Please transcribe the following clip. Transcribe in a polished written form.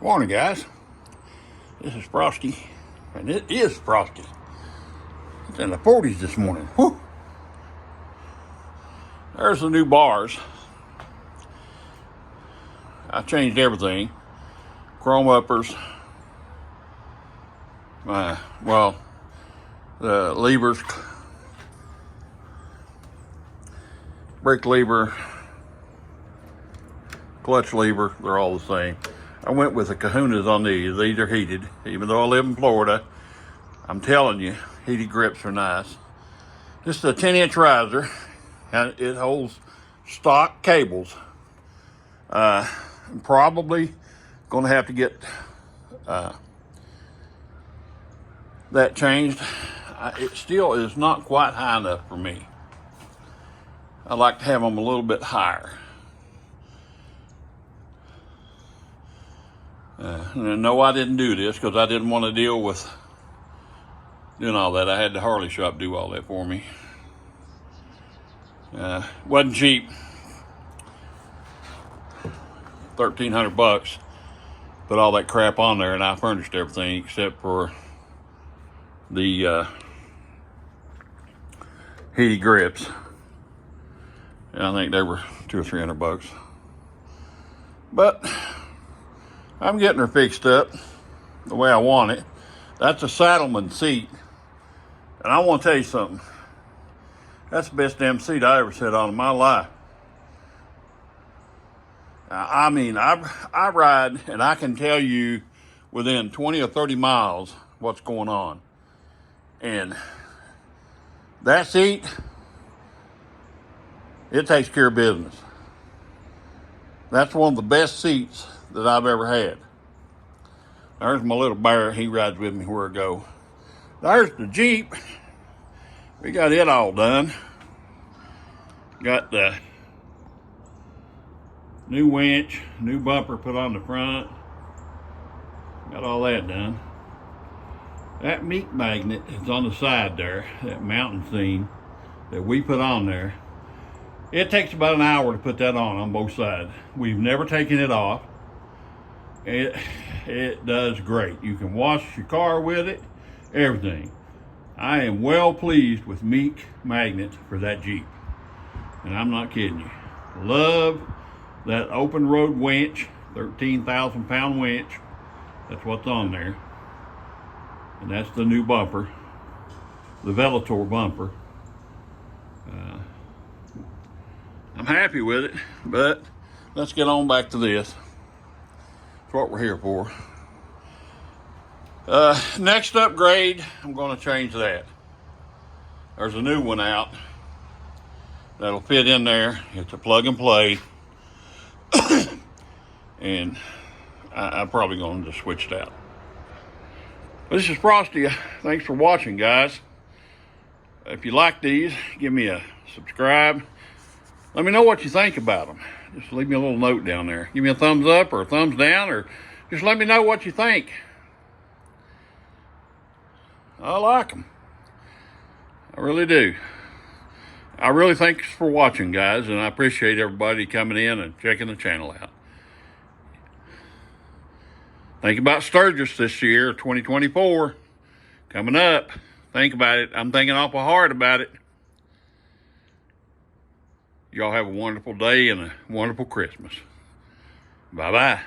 Morning, guys. This is Frosty, and it is frosty. It's in the 40s this morning. Whew. There's the new bars. I changed everything. Chrome uppers. The levers, brake lever, clutch lever, they're all the same. I went with the kahunas on these. These are heated. Even though I live in Florida, I'm telling you, heated grips are nice. This is a 10-inch riser, and it holds stock cables. I'm probably going to have to get that changed. It still is not quite high enough for me. I like to have them a little bit higher. No, I didn't do this because I didn't want to deal with doing all that. I had the Harley shop do all that for me. Wasn't cheap. $1,300. Put all that crap on there, and I furnished everything except for the heated grips. And I think they were $200 or $300. But I'm getting her fixed up the way I want it. That's a Saddleman seat. And I want to tell you something. That's the best damn seat I ever sat on in my life. I mean, I ride and I can tell you within 20 or 30 miles what's going on. And that seat, it takes care of business. That's one of the best seats that I've ever had. There's my little bear. He rides with me where I go. There's the Jeep. We got it all done. Got the new winch, new bumper put on the front. Got all that done. That meat magnet is on the side there, that mountain scene that we put on there. It takes about an hour to put that on both sides. We've never taken it off. It does great. You can wash your car with it, everything. I am well pleased with meat magnets for that Jeep. And I'm not kidding you. Love that open road winch, 13,000 pound winch. That's what's on there. And that's the new bumper, the Velotor bumper. I'm happy with it, but let's get on back to this. That's what we're here for. Next upgrade, I'm going to change that. There's a new one out that'll fit in there. It's a plug and play. And I'm probably going to just switch it out. This is Frosty. Thanks for watching, guys. If you like these, give me a subscribe. Let me know what you think about them. Just leave me a little note down there. Give me a thumbs up or a thumbs down, or just let me know what you think. I like them. I really do. I really thanks for watching, guys, and I appreciate everybody coming in and checking the channel out. Think about Sturgis this year, 2024, coming up. Think about it. I'm thinking awful hard about it. Y'all have a wonderful day and a wonderful Christmas. Bye-bye.